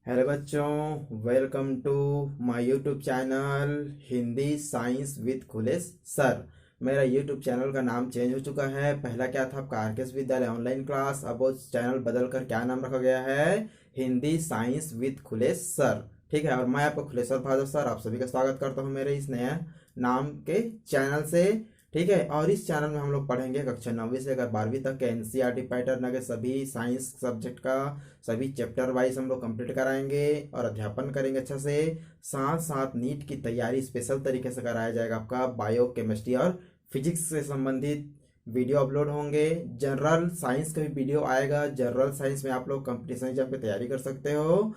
Hello बच्चों, welcome to my YouTube channel Hindi science with खुलेस sir. मेरा यूट्यूब चैनल का नाम चेंज हो चुका है। पहला क्या था, आपका आरकेएस विद्यालय ऑनलाइन क्लास। अब वो चैनल बदल कर क्या नाम रखा गया है, हिंदी साइंस विद खुलेस सर। ठीक है, और मैं आपका खुलेश्वर बहादुर सर आप सभी का स्वागत करता हूँ मेरे इस नया नाम के चैनल से। ठीक है, और इस चैनल में हम लोग पढ़ेंगे कक्षा 9वीं से लेकर 12वीं तक के एनसीईआरटी पैटर्न के सभी साइंस सब्जेक्ट का सभी चैप्टर वाइज हम लोग कंप्लीट कराएंगे और अध्यापन करेंगे अच्छा से। साथ साथ नीट की तैयारी स्पेशल तरीके से कराया जाएगा। आपका बायो केमिस्ट्री और फिजिक्स से संबंधित वीडियो अपलोड होंगे। जनरल साइंस का भी वीडियो आएगा। जनरल साइंस में आप लोग कंपटीशन एग्जाम की तैयारी कर सकते हो।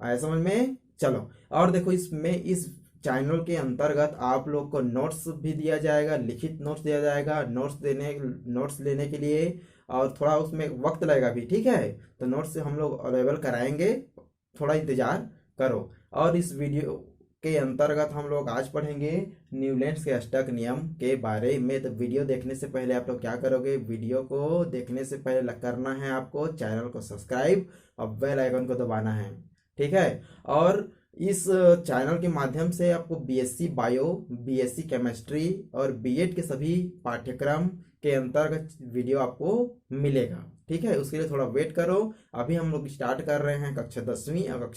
आया समझ में? चलो, और देखो इसमें इस चैनल के अंतर्गत आप लोग को नोट्स भी दिया जाएगा, लिखित नोट्स दिया जाएगा। नोट्स लेने के लिए और थोड़ा उसमें वक्त लगेगा भी। ठीक है, तो नोट्स हम लोग अवेलेबल कराएंगे, थोड़ा इंतजार करो। और इस वीडियो के अंतर्गत हम लोग आज पढ़ेंगे न्यूलैंड्स के अष्टक नियम के बारे में। तो वीडियो देखने से पहले आप लोग क्या करोगे, वीडियो को देखने से पहले करना है आपको चैनल को सब्सक्राइब और बेल आइकन को दबाना है। ठीक है, और इस चैनल के माध्यम से आपको बीएससी बायो, बीएससी केमिस्ट्री और बीएड के सभी पाठ्यक्रम के अंतर्गत वीडियो आपको मिलेगा। ठीक है, उसके लिए थोड़ा वेट करो। अभी हम लोग स्टार्ट कर रहे हैं कक्षा 10वीं और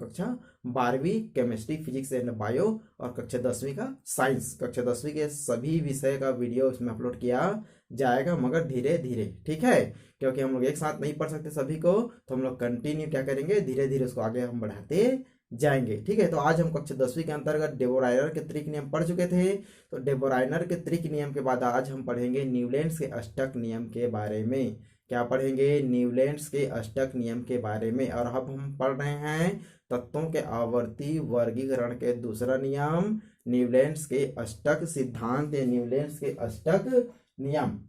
कक्षा 12वीं केमिस्ट्री, फिजिक्स एंड बायो, और कक्षा 10वीं का साइंस। कक्षा 10वीं के सभी विषय का वीडियो इसमें अपलोड किया जाएगा, मगर धीरे धीरे। ठीक है, क्योंकि हम लोग एक साथ नहीं पढ़ सकते सभी को, तो हम लोग कंटिन्यू क्या करेंगे, धीरे धीरे उसको आगे हम बढ़ाते जाएंगे। ठीक है, तो आज हम कक्षा 10वीं के अंतर्गत डेबोराइनर के त्रिक नियम पढ़ चुके थे। तो डेबोराइनर के त्रिक नियम के बाद आज हम पढ़ेंगे न्यूलैंड्स के अष्टक नियम के बारे में। क्या पढ़ेंगे? न्यूलैंड्स के अष्टक नियम के बारे में। और अब हम पढ़ रहे हैं तत्वों के आवर्ती वर्गीकरण के दूसरा नियम, न्यूलैंड्स के अष्टक सिद्धांत या न्यूलैंड्स के अष्टक नियम।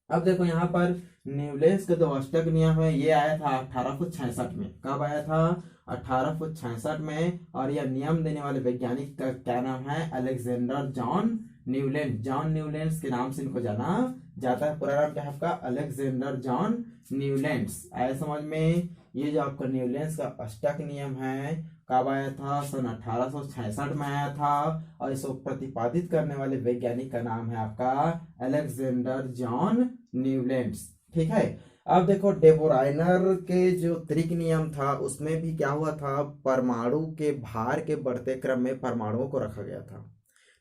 अब देखो यहाँ पर न्यूलैंड्स के दो अष्टक नियम है। ये आया था 1866 में। कब आया था? 1866 में। और यह नियम देने वाले वैज्ञानिक का क्या नाम है? Alexander John Newland. John Newlands के नाम से इनको जाना जाता है। पूरा नाम क्या है आपका? Alexander John Newlands. आया समझ में? ये जो आपका न्यूलैंड्स का अष्टक नियम है कब आया था? सन 1866 में आया था। और इसको प्रतिपादित करने वाले वैज्ञानिक का नाम है आपका अलेक्जेंडर जॉन न्यूलैंड्स। ठीक है, अब देखो डेबोराइनर के जो त्रिक नियम था उसमें भी क्या हुआ था, परमाणु के भार के बढ़ते क्रम में परमाणुओं को रखा गया था।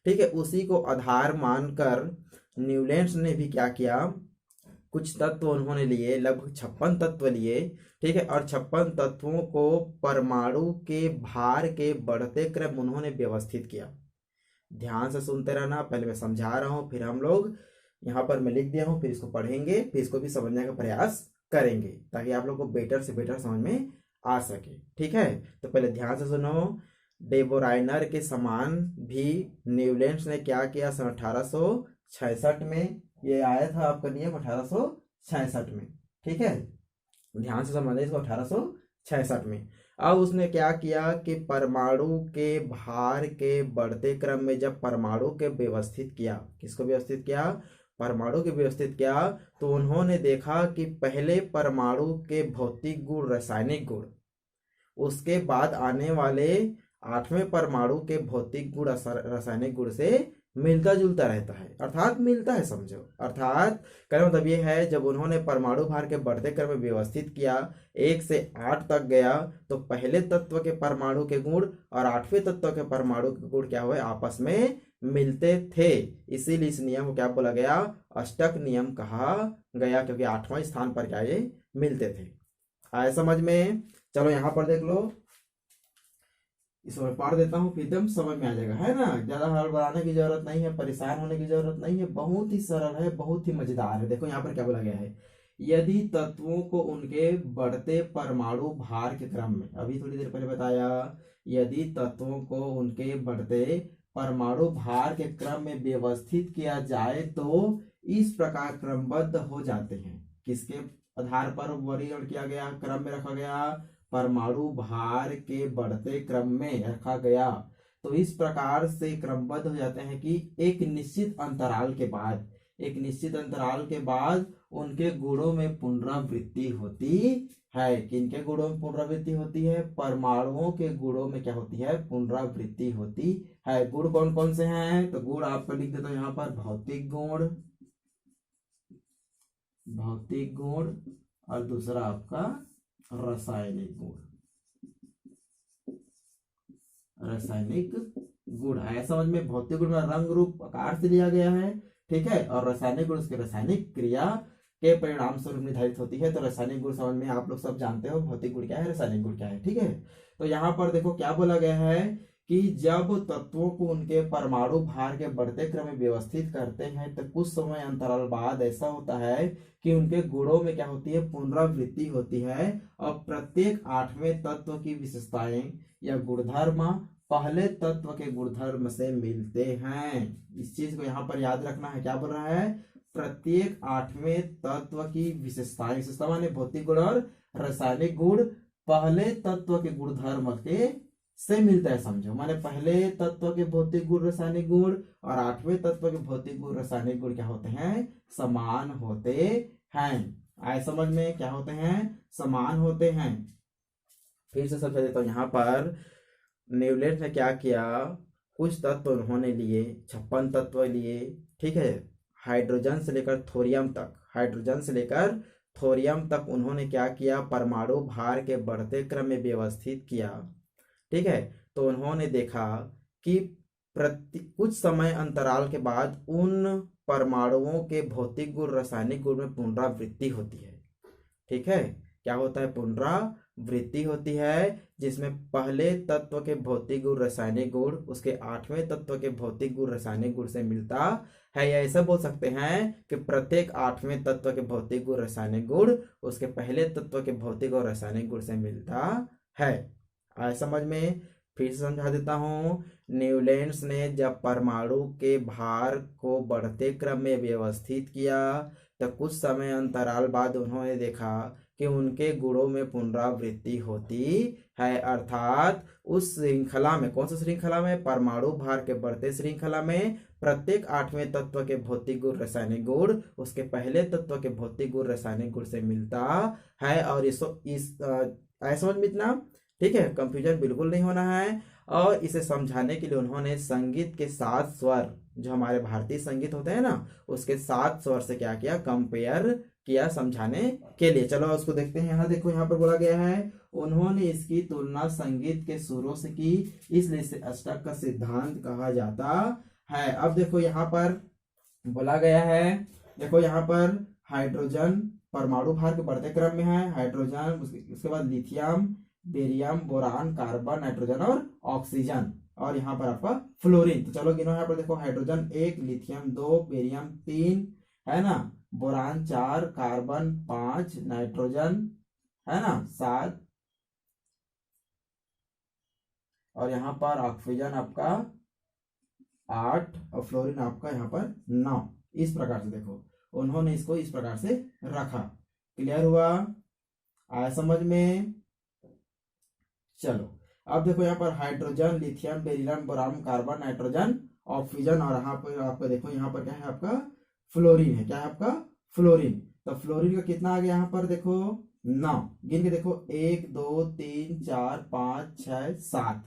ठीक है, उसी को आधार मानकर न्यूलैंड्स ने भी क्या किया, कुछ तत्व उन्होंने लिए, लगभग 56 तत्व लिए। ठीक है, और 56 तत्वों को परमाणु के भार के बढ़ते क्रम उन्होंने व्यवस्थित किया। ध्यान से सुनते रहना, पहले मैं समझा रहा हूं, फिर हम लोग यहाँ पर मैं लिख दिया हूं, फिर इसको पढ़ेंगे, फिर इसको भी समझने का प्रयास करेंगे ताकि आप लोग को बेटर से बेटर समझ में आ सके। ठीक है, तो पहले ध्यान से सुनो। डेबोराइनर के समान भी न्यूलैंड्स ने क्या किया, सन 1866 में ये आया था आपका नियम, 1866 में। ठीक है, ध्यान से समझना इसको, 1866 में। अब उसने क्या किया कि परमाणु के भार के बढ़ते क्रम में जब परमाणु के व्यवस्थित किया, किसको व्यवस्थित किया? परमाणु के व्यवस्थित किया, तो उन्होंने देखा कि पहले परमाणु के भौतिक गुण, रासायनिक गुण, उसके बाद आने वाले 8वें परमाणु के भौतिक गुण रासायनिक गुण से मिलता जुलता रहता है, अर्थात मिलता है, समझो। अर्थात कहने मतलब ये है, जब उन्होंने परमाणु भार के बढ़ते क्रम में व्यवस्थित किया, 1 से 8 तक गया, तो पहले तत्व के परमाणु के गुण और 8वें तत्व के परमाणु के गुण क्या हुए, आपस में मिलते थे। इसीलिए इस नियम को क्या बोला गया? अष्टक नियम कहा गया, क्योंकि 8वां स्थान पर क्या ये मिलते थे। आए समझ में? चलो यहाँ पर देख लो, इसको मैं पढ़ देता हूँ, फिर एकदम समझ में आ जाएगा, है ना। ज्यादा हड़बड़ाने की जरूरत नहीं है, परेशान होने की जरूरत नहीं है, बहुत ही सरल है, बहुत ही मजेदार है। देखो यहाँ पर क्या बोला गया है, यदि तत्वों को उनके बढ़ते परमाणु भार के क्रम में, अभी थोड़ी देर पहले बताया, यदि तत्वों को उनके बढ़ते परमाणु भार के क्रम में व्यवस्थित किया जाए तो इस प्रकार क्रमबद्ध हो जाते हैं। किसके आधार पर वर्गीकरण किया गया, क्रम में रखा गया? परमाणु भार के बढ़ते क्रम में रखा गया। तो इस प्रकार से क्रमबद्ध हो जाते हैं कि एक निश्चित अंतराल के बाद, एक निश्चित अंतराल के बाद उनके गुणों में पुनरावृत्ति होती है। किनके गुणों में पुनरावृत्ति होती है? परमाणुओं के गुणों में क्या होती है? पुनरावृत्ति होती है। गुण कौन कौन से हैं? तो गुण आपका लिख देता हूं यहाँ पर, भौतिक गुण, भौतिक गुण, और दूसरा आपका रासायनिक गुण, रासायनिक गुण है। समझ में? भौतिक गुण में रंग रूप आकार से लिया गया है, ठीक है, और रासायनिक गुण उसके रासायनिक क्रिया के परिणाम स्वरूप निर्धारित होती है। तो रासायनिक गुण समझ में आप लोग सब जानते हो, भौतिक गुण क्या है, रासायनिक गुण क्या है, ठीक है। तो यहाँ पर देखो क्या बोला गया है कि जब तत्वों को उनके परमाणु भार के बढ़ते क्रम में व्यवस्थित करते हैं तो कुछ समय अंतराल बाद ऐसा होता है कि उनके गुणों में क्या होती है? पुनरावृत्ति होती है। और प्रत्येक आठवें तत्व की विशेषताएं या गुणधर्म पहले तत्व के गुणधर्म से मिलते हैं। इस चीज को यहाँ पर याद रखना है। क्या बोल रहा है? प्रत्येक आठवें तत्व की विशेषताएं, विशेषता माने भौतिक गुण और रासायनिक गुण पहले तत्व के गुणधर्म के से मिलता है। समझो, माने पहले तत्व के भौतिक गुण रासायनिक गुण और आठवें तत्व के भौतिक गुण रासायनिक गुण क्या होते हैं? समान होते हैं। आए समझ में? क्या होते हैं? समान होते हैं। फिर से समझा देता हूँ। यहाँ पर न्यूलैंड ने क्या किया? कुछ तत्व उन्होंने लिए, 56 तत्व लिए, ठीक है, हाइड्रोजन से लेकर थोरियम तक, हाइड्रोजन से लेकर थोरियम तक उन्होंने क्या किया? परमाणु भार के बढ़ते क्रम में व्यवस्थित किया, ठीक है। तो उन्होंने देखा कि कुछ समय अंतराल के बाद उन परमाणुओं के भौतिक गुण रासायनिक गुण में पुनरावृत्ति होती है, ठीक है। क्या होता है? पुनरावृत्ति होती है, जिसमें पहले तत्व के भौतिक गुण रासायनिक गुण उसके आठवें तत्व के भौतिक गुण रासायनिक गुण से मिलता है। या ऐसा बोल सकते हैं कि प्रत्येक आठवें तत्व के भौतिक गुण रासायनिक गुण उसके पहले तत्व के भौतिक और रासायनिक गुण से मिलता है। आए समझ में? फिर से समझा देता हूँ। न्यूलैंड्स ने जब परमाणु के भार को बढ़ते क्रम में व्यवस्थित किया तो कुछ समय अंतराल बाद उन्होंने देखा कि उनके गुणों में पुनरावृत्ति होती है। अर्थात उस श्रृंखला में, कौन सी श्रृंखला में? परमाणु भार के बढ़ते श्रृंखला में प्रत्येक आठवें तत्व के भौतिक गुण रासायनिक गुण उसके पहले तत्व के भौतिक गुण रासायनिक गुण से मिलता है। और इस समझ में इतना, ठीक है, कंफ्यूजन बिल्कुल नहीं होना है। और इसे समझाने के लिए उन्होंने संगीत के 7 स्वर, जो हमारे भारतीय संगीत होते हैं ना, उसके 7 स्वर से क्या किया? कंपेयर किया समझाने के लिए। चलो उसको देखते हैं। यहाँ देखो, यहाँ पर बोला गया है उन्होंने इसकी तुलना संगीत के सुरों से की, इसलिए इसे अष्टक का सिद्धांत कहा जाता है। अब देखो यहाँ पर बोला गया है, देखो यहाँ पर हाइड्रोजन परमाणु भार के बढ़ते क्रम में है, हाइड्रोजन, उसके बाद lithium, barium, boron, carbon, nitrogen और ऑक्सीजन, और यहाँ पर आपका फ्लोरीन। तो चलो गिनो। यहाँ पर देखो, हाइड्रोजन 1, लिथियम 2, बेरियम 3, है ना, बोरान 4, कार्बन 5, नाइट्रोजन है ना 7, और यहाँ पर ऑक्सीजन आपका 8 और फ्लोरीन आपका यहाँ पर 9। इस प्रकार से देखो उन्होंने इसको इस प्रकार से रखा। क्लियर हुआ? आया समझ में? चलो अब देखो यहाँ पर hydrogen, lithium, beryllium, boron, carbon, nitrogen, oxygen, और यहाँ पर आपका देखो यहाँ पर क्या है? आपका फ्लोरीन है। क्या है आपका? फ्लोरीन। तो फ्लोरीन का कितना आ गया यहाँ पर? देखो 9। गिन के देखो, 1 2 3 4 5 6 7।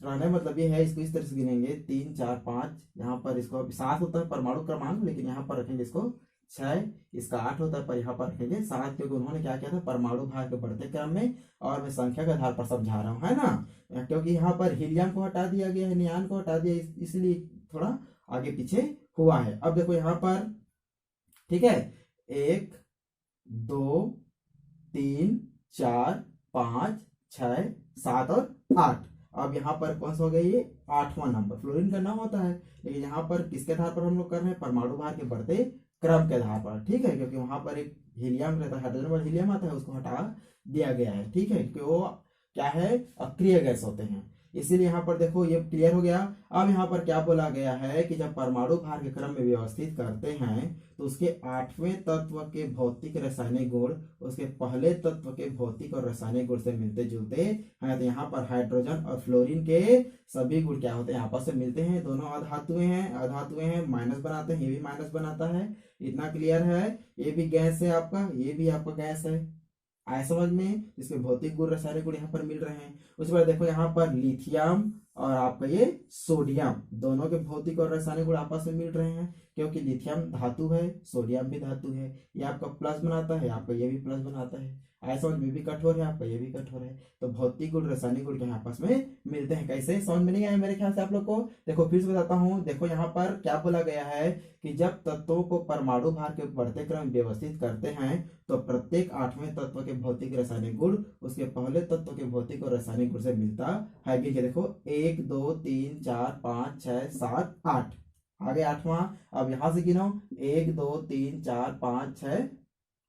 रहने मतलब ये है, इसको इस तरह से गिनेंगे 3 4 5, यहाँ पर इसको 7 होता है परमाणु क्रमांक, लेकिन यहाँ पर रखेंगे इसको 6, इसका 8 होता है, पर यहाँ पर रखेंगे 7, क्योंकि उन्होंने क्या किया था? परमाणु भार के बढ़ते क्रम में, और मैं संख्या के आधार पर समझा रहा हूँ, है ना, क्योंकि यहाँ पर हीलियम को हटा दिया गया है, नियान को हटा दिया, इसलिए थोड़ा आगे पीछे हुआ है। अब देखो यहाँ पर, ठीक है, 1 2 3 4 5 6 7 और 8। अब यहाँ पर कौन सा हो गया? ये 8वां नंबर। फ्लोरीन का 9 होता है, लेकिन यहाँ पर किसके आधार पर हम लोग कर रहे हैं? परमाणु भार के बढ़ते क्रम के आधार पर, ठीक है, क्योंकि वहां पर एक हीलियम रहता है, हाइड्रोजन और हीलियम आता है, उसको हटा दिया गया है, ठीक है, क्योंकि वो क्या है? अक्रिय गैस होते हैं, इसीलिए यहाँ पर देखो ये क्लियर हो गया। अब यहाँ पर क्या बोला गया है कि जब परमाणु भार के क्रम में व्यवस्थित करते हैं तो उसके 8वें तत्व के भौतिक रासायनिक गुण उसके पहले तत्व के भौतिक और रासायनिक गुण से मिलते जुलते हैं। तो यहाँ पर हाइड्रोजन और फ्लोरीन के सभी गुण क्या होते हैं? आपस से मिलते हैं। दोनों अधातुएं हैं, माइनस बनाते हैं, ये भी माइनस बनाता है। इतना क्लियर है? ये भी गैस है आपका, ये भी आपका गैस है, आए समझ में, इसमें भौतिक गुण रासायनिक गुण यहाँ पर मिल रहे हैं। उसके बाद देखो यहाँ पर लिथियम और आपका ये सोडियम, दोनों के भौतिक और रासायनिक गुण आपस में मिल रहे हैं, क्योंकि लिथियम धातु है, सोडियम भी धातु है। ये आपका प्लस बनाता है, आपका ये भी प्लस बनाता है। आए समझ में, भी कठोर है, आपका ये भी कठोर है। तो भौतिक गुण रासायनिक गुण के आपस में मिलते हैं। कैसे, समझ में नहीं आया मेरे ख्याल से आप लोग को। देखो फिर से बताता हूँ, देखो यहाँ पर क्या बोला गया है कि जब तत्वों को परमाणु भार के बढ़ते क्रम व्यवस्थित करते हैं तो प्रत्येक आठवें तत्व के भौतिक रासायनिक गुण उसके पहले तत्व के भौतिक और रासायनिक गुण से मिलता है। भी देखो 1 2 3 4 5 6 7 8, आगे आठवां। अब यहां से गिनो 1 2 3 4 5 6,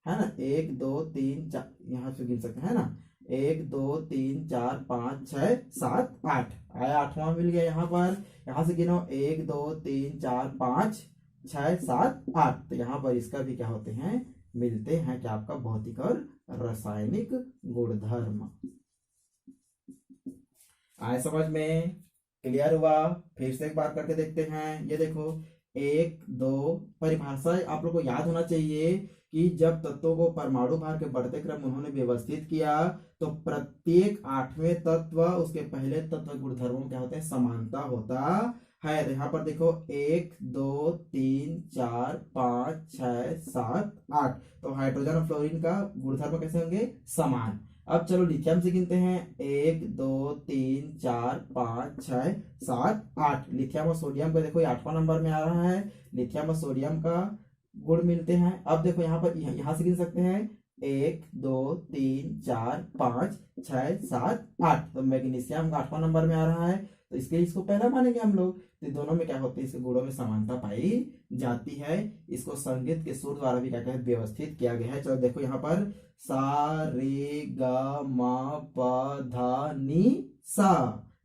है ना, 1 2 3 4, यहाँ से गिन सकते हैं ना, 1 2 3 4 5 6 7 8, आया आठवां मिल गया यहाँ पर। यहाँ से गिनो 1 2 3 4 5 6 7 8, तो यहाँ पर इसका भी क्या होते हैं, मिलते हैं क्या, आपका भौतिक और रासायनिक गुणधर्म। आए समझ में, क्लियर हुआ। फिर से एक बार करके देखते हैं। ये देखो 1 2, परिभाषा आप लोग को याद होना चाहिए कि जब तत्वों को परमाणु भार के बढ़ते क्रम उन्होंने व्यवस्थित किया तो प्रत्येक आठवें तत्व उसके पहले तत्व गुणधर्मों क्या होते हैं, समानता होता है। तो यहाँ पर देखो 1 2 3 4 5 6 7 8, तो हाइड्रोजन और फ्लोरीन का गुणधर्म कैसे होंगे, समान। अब चलो लिथियम से गिनते हैं, 1 2 3 4 5 6 7 8, लिथियम और सोडियम का देखो ये 8वां नंबर में आ रहा है, लिथियम और सोडियम का गुण मिलते हैं। अब देखो यहाँ पर यहाँ से गिन सकते हैं 1 2 3 4 5 6 7 8, तो मैग्नीशियम का 8वां नंबर में आ रहा है, तो इसके इसको पहला मानेंगे हम लोग। तो दोनों में क्या होते हैं, इसके गुणों में समानता पाई जाती है। इसको संगीत के सुर द्वारा भी क्या कहते हैं, व्यवस्थित किया गया है। चलो देखो यहाँ पर सा रे ग म प ध नि सा,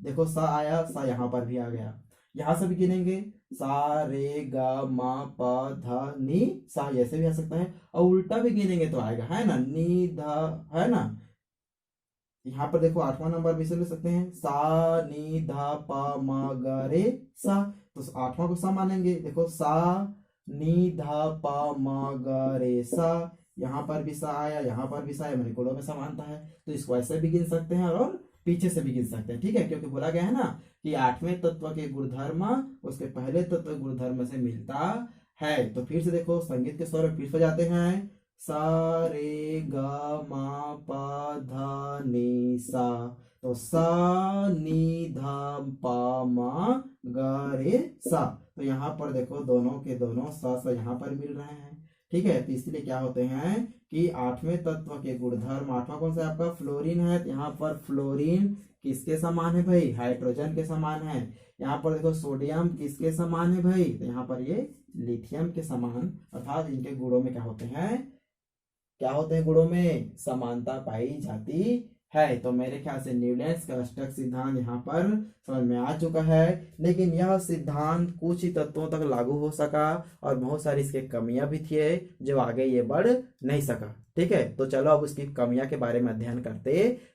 देखो सा आया, सा यहाँ पर भी आ गया। यहाँ से भी गिनेंगे सा रे ग म प ध नि सा, ऐसे भी आ सकता है, और उल्टा भी गिनेंगे तो आएगा, है ना, नि ध, है ना। यहाँ पर देखो 8वां नंबर भी से ले सकते हैं, सा नी धा प म ग रे सा, तो 8वां को सा मानेंगे। देखो सा नी धा प म ग रे सा, यहाँ पर भी सा आया, यहाँ पर भी सा आया, मैंने गुणों में समानता है, तो इसको ऐसे भी गिन सकते हैं और पीछे से भी गिन सकते हैं, ठीक है, क्योंकि बोला गया है ना कि आठवें तत्व के गुणधर्म उसके पहले तत्व गुणधर्म से मिलता है। तो फिर से देखो संगीत के स्वर फिर से जाते हैं, सा रे ग म प ध नि सा, तो सा नी ध प म ग रे सा, तो यहाँ पर देखो दोनों के दोनों सा यहाँ पर मिल रहे हैं, ठीक है। तो इसलिए क्या होते हैं कि आठवें तत्व के गुणधर्म, आठवां कौन सा आपका, फ्लोरीन है, तो यहाँ पर फ्लोरीन किसके समान है भाई, हाइड्रोजन के समान है। यहाँ पर देखो सोडियम किसके समान है भाई, तो यहाँ पर ये लिथियम के समान, अर्थात इनके गुणों में क्या होते हैं, क्या होते हैं, गुणों में समानता पाई जाती है। तो मेरे ख्याल से न्यूलैंड्स का अष्टक सिद्धांत यहाँ पर समझ में आ चुका है, लेकिन यह सिद्धांत कुछ ही तत्वों तक लागू हो सका और बहुत सारी इसके कमियां भी थी जो आगे ये बढ़ नहीं सका, ठीक है। तो चलो अब उसकी कमियां के बारे में अध्ययन करते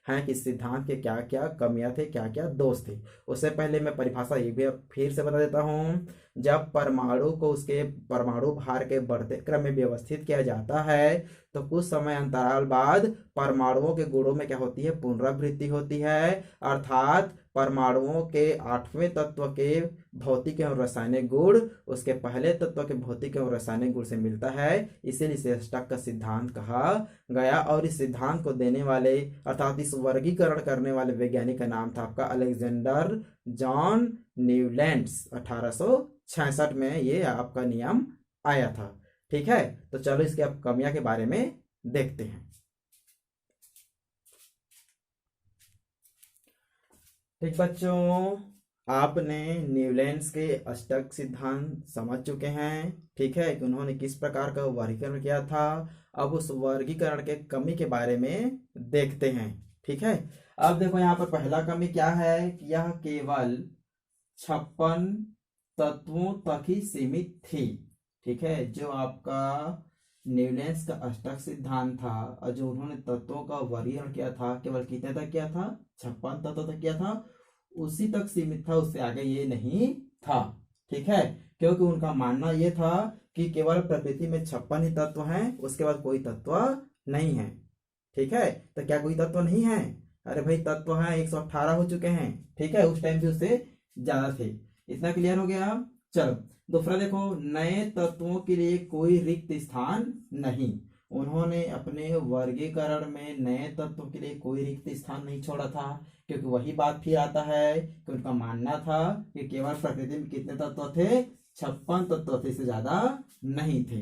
हैं कि सिद्धांत के क्या क्या कमियां थे, क्या क्या दोष थे। उससे पहले मैं परिभाषा एक भी फिर से बता देता हूँ। जब परमाणु को उसके परमाणु भार के बढ़ते क्रम में व्यवस्थित किया जाता है तो कुछ समय अंतराल बाद परमाणुओं के गुणों में क्या होती है, पुनरावृत्ति होती है, अर्थात परमाणुओं के आठवें तत्व के भौतिक एवं रासायनिक गुण उसके पहले तत्व के भौतिक एवं रासायनिक गुण से मिलता है, इसीलिए इसे अष्टक का सिद्धांत कहा गया। और इस सिद्धांत को देने वाले अर्थात इस वर्गीकरण करने वाले वैज्ञानिक का नाम था आपका अलेक्जेंडर जॉन न्यूलैंड्स। 1866 में ये आपका नियम आया था, ठीक है। तो चलो इसके अब कमियां के बारे में देखते हैं। ठीक बच्चों, आपने न्यूलैंड्स के अष्टक सिद्धांत समझ चुके हैं, ठीक है, कि उन्होंने किस प्रकार का वर्गीकरण किया था। अब उस वर्गीकरण के कमी के बारे में देखते हैं, ठीक है। अब देखो यहाँ पर पहला कमी क्या है कि यह केवल 56 तत्वों तक ही सीमित थी, ठीक है। जो आपका न्यूलैंड्स का अष्टक सिद्धांत था और जो उन्होंने तत्वों का वर्गीकरण किया था केवल कितने तक किया था, 56 तत्व तक किया था, उसी तक सीमित था, उससे आगे ये नहीं था, ठीक है। क्योंकि उनका मानना ये था कि केवल प्रकृति में 56 ही तत्व हैं, उसके बाद कोई तत्व नहीं है, ठीक है, तो क्या कोई तत्व नहीं है? अरे भाई तत्व है, 118 हो चुके हैं। ठीक है, उस टाइम भी उससे ज्यादा थे। इतना क्लियर हो गया? चलो दूसरा देखो, नए तत्वों के लिए कोई रिक्त स्थान नहीं। उन्होंने अपने वर्गीकरण में नए तत्वों के लिए कोई रिक्त स्थान नहीं छोड़ा था, क्योंकि वही बात फिर आता है कि उनका मानना था कि केवल प्रकृति में कितने तत्व थे? 56 तत्व थे, इससे ज्यादा नहीं थे।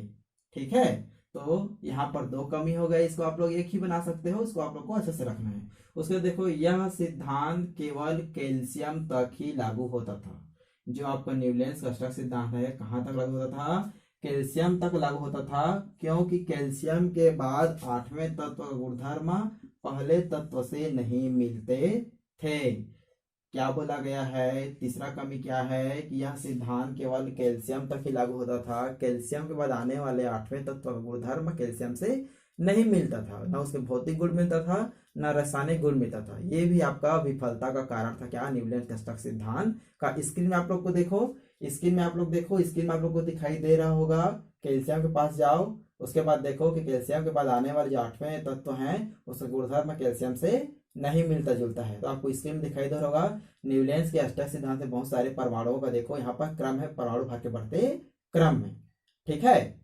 ठीक है, तो यहाँ पर दो कमी हो गई, इसको आप लोग एक ही बना सकते हो, इसको आप लोग को अच्छे से रखना है। उसके देखो, यह सिद्धांत केवल कैल्शियम तक ही लागू होता था। जो आपका न्यूलैंड्स का स्टक सिद्धांत है, कहाँ तक लागू होता था? कैल्शियम तक लागू होता था, क्योंकि कैल्शियम के बाद 8वें तत्व का गुणधर्म पहले तत्व से नहीं मिलते थे। क्या बोला गया है? तीसरा कमी क्या है कि यह सिद्धांत केवल कैल्शियम तक ही लागू होता था। कैल्शियम के बाद आने वाले 8वें तत्व का गुणधर्म कैल्शियम से नहीं मिलता था, ना उसके भौतिक गुण मिलता था, ना रासायनिक गुण मिलता था। ये भी आपका विफलता का कारण था। क्या? न्यूलैंड का स्टक सिद्धांत का स्क्रीन में आप लोग को देखो, स्क्रीन में आप लोग देखो, स्क्रीन में आप लोग को दिखाई दे रहा होगा। कैल्शियम के पास जाओ, उसके बाद देखो कि कैल्शियम के बाद आने वाले जो 8वें तत्व हैं उसका गुणधर्म कैल्शियम से नहीं मिलता जुलता है। तो आपको स्क्रीन में दिखाई दे रहा होगा। न्यूलैंड्स के अष्टक सिद्धांत में बहुत सारे परमाणुओं का देखो यहाँ पर क्रम है, परमाणु भाग के बढ़ते क्रम में। ठीक है,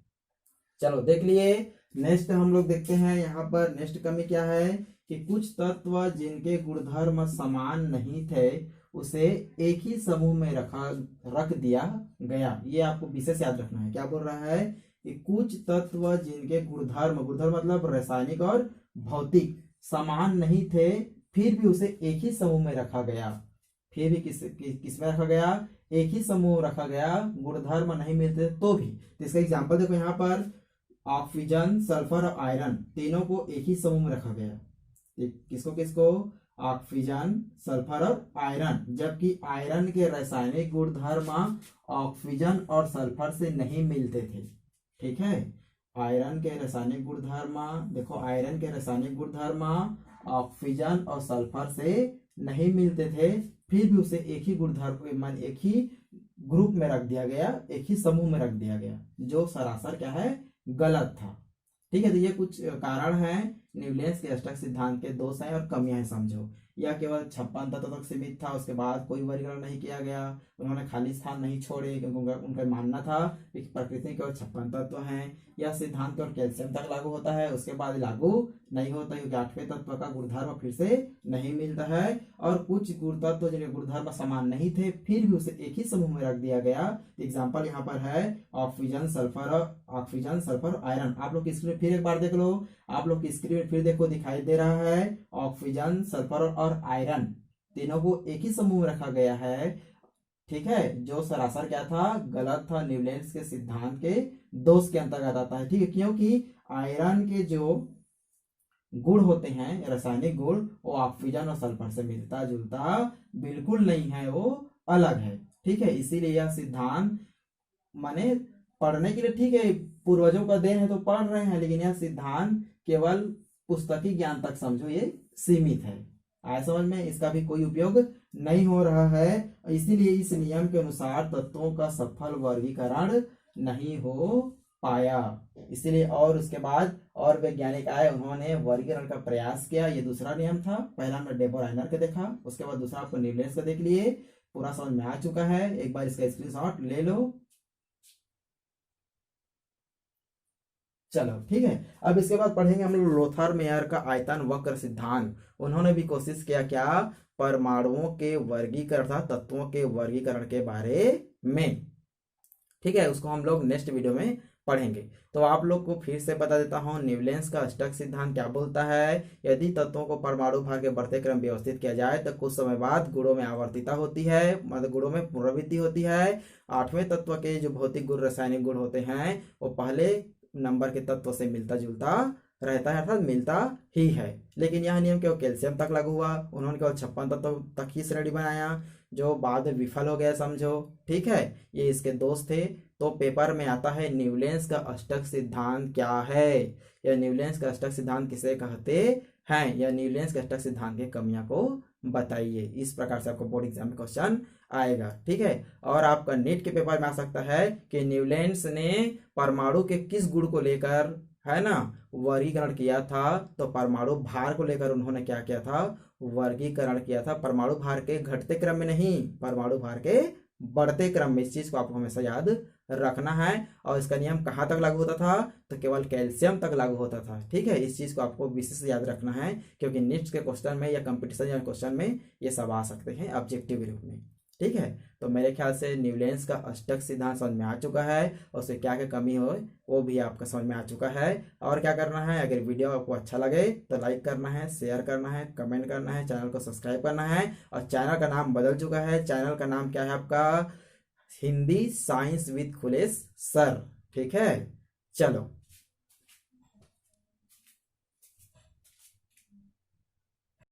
चलो देख लिए। नेक्स्ट हम लोग देखते हैं यहाँ पर नेक्स्ट कमी क्या है कि कुछ तत्व जिनके गुणधर्म समान नहीं थे उसे एक ही समूह में रख दिया गया। ये आपको विशेष याद रखना है। क्या बोल रहा है कि कुछ तत्व जिनके गुणधर्म मतलब रासायनिक और भौतिक समान नहीं थे, फिर भी उसे एक ही समूह में रखा गया। फिर भी किस में रखा गया? एक ही समूह रखा गया, गुणधर्म नहीं मिलते तो भी। तो इसका एग्जांपल देखो यहाँ पर, ऑक्सीजन, सल्फर और आयरन तीनों को एक ही समूह में रखा गया। किसको किसको? ऑक्सीजन, सल्फर और आयरन। जबकि आयरन के रासायनिक गुणधर्म ऑक्सीजन और सल्फर से नहीं मिलते थे। ठीक है, आयरन के रासायनिक गुणधर्म देखो, आयरन के रासायनिक गुणधर्म ऑक्सीजन और सल्फर से नहीं मिलते थे, फिर भी उसे एक ही गुणधर्म मान एक ही ग्रुप में रख दिया गया, एक ही समूह में रख दिया गया, जो सरासर क्या है? गलत था। ठीक है, तो ये कुछ कारण है न्यूलैंड्स के अष्टक सिद्धांत के दोष हैं और कमियां हैं, समझो। यह केवल 56 तत्व तक सीमित था, उसके बाद कोई वर्गीकरण नहीं किया गया। उन्होंने खाली स्थान नहीं छोड़े, क्योंकि उनका मानना था कि प्रकृति में केवल 56 तत्व हैं। यह सिद्धांत केवल कैल्शियम तक लागू होता है, उसके बाद लागू नहीं होता, क्योंकि 8वें तत्व का गुणधर्म फिर से नहीं मिलता है। और कुछ गुण तत्व जिनके गुणधर्म समान नहीं थे, फिर भी उसे एक ही समूह में रख दिया गया। एग्जाम्पल यहाँ पर है ऑक्सीजन, सल्फर, आयरन। आप लोग की स्क्रीन फिर एक बार देख लो, आप लोग की स्क्रीन में फिर देखो, दिखाई दे रहा है ऑक्सीजन, सल्फर और आयरन तीनों को एक ही समूह में रखा गया है। ठीक है, जो सरासर क्या था? गलत था, न्यूलैंड्स के सिद्धांत के दोष के अंतर्गत आता है। ठीक है, क्योंकि आयरन के जो गुण होते हैं, रासायनिक गुण, वो ऑक्सीजन और सल्फर से मिलता जुलता बिल्कुल नहीं है, वो अलग है। ठीक है, इसीलिए यह सिद्धांत माने पढ़ने के लिए ठीक है, पूर्वजों का देन है तो पढ़ रहे हैं, लेकिन यह सिद्धांत केवल पुस्तकी ज्ञान तक समझो ये सीमित है। आया समझ में? इसका भी कोई उपयोग नहीं हो रहा है। इसीलिए इस नियम के अनुसार तत्वों का सफल वर्गीकरण नहीं हो पाया। इसीलिए और उसके बाद और वैज्ञानिक आए, उन्होंने वर्गीकरण का प्रयास किया। ये दूसरा नियम था। पहला हमने डेबोराइनर का देखा, उसके बाद दूसरा आपको न्यूलैंड्स का देख लिए। पूरा समझ में आ चुका है। एक बार इसका स्क्रीनशॉट ले लो। चलो ठीक है, अब इसके बाद पढ़ेंगे हम लोग लोथर मेयर का आयतन वक्र सिद्धांत। उन्होंने भी कोशिश किया क्या? परमाणुओं के वर्गीकरण था, तत्वों के वर्गीकरण के बारे में। ठीक है, उसको हम लोग नेक्स्ट वीडियो में पढ़ेंगे। तो आप लोग को फिर से बता देता हूँ, न्यूलैंड्स का अष्टक सिद्धांत क्या बोलता है। यदि तत्वों को परमाणु भार के बढ़ते क्रम व्यवस्थित किया जाए तो कुछ समय बाद गुणों में आवर्तिता होती है, मतलब गुणों में पुनरावृत्ति होती है। 8वें तत्व के जो भौतिक गुण, रासायनिक गुण होते हैं, वो पहले नंबर के तत्व से मिलता जुलता रहता है, अर्थात मिलता ही है। लेकिन यह नियम केवल कैल्शियम तक लागू हुआ। उन्होंने केवल 56 तत्व तक ही श्रेणी बनाया, जो बाद में विफल हो गया, समझो। ठीक है, ये इसके दोस्त थे। तो पेपर में आता है न्यूलैंड्स का अष्टक सिद्धांत क्या है, या न्यूलैंड्स का अष्टक सिद्धांत किसे कहते हैं, या न्यूलैंड्स के अष्टक सिद्धांत की कमियां को बताइए। इस प्रकार से आपको बोर्ड एग्जाम में क्वेश्चन आएगा। ठीक है, और आपका नीट के पेपर में आ सकता है कि न्यूलैंड्स ने परमाणु के किस गुण को लेकर है ना, वर्गीकरण किया था, तो परमाणु भार को लेकर उन्होंने क्या किया था, वर्गीकरण किया था। परमाणु भार के घटते क्रम में नहीं, परमाणु भार के बढ़ते क्रम में। इस चीज को आपको हमेशा याद रखना है। और इसका नियम कहाँ तक लागू होता था, तो केवल कैल्शियम तक लागू होता था। ठीक है, इस चीज को आपको विशेष याद रखना है, क्योंकि नीट के क्वेश्चन में या कंपटीशन या क्वेश्चन में ये सब आ सकते हैं ऑब्जेक्टिव रूप में। ठीक है, तो मेरे ख्याल से न्यूलैंड्स का अष्टक सिद्धांत समझ में आ चुका है, और उससे क्या क्या कमी हो वो भी आपका समझ में आ चुका है। और क्या करना है, अगर वीडियो आपको अच्छा लगे तो लाइक करना है, शेयर करना है, कमेंट करना है, चैनल को सब्सक्राइब करना है। और चैनल का नाम बदल चुका है, चैनल का नाम क्या है आपका, Hindi science with Kulesh sir. ठीक है, चलो।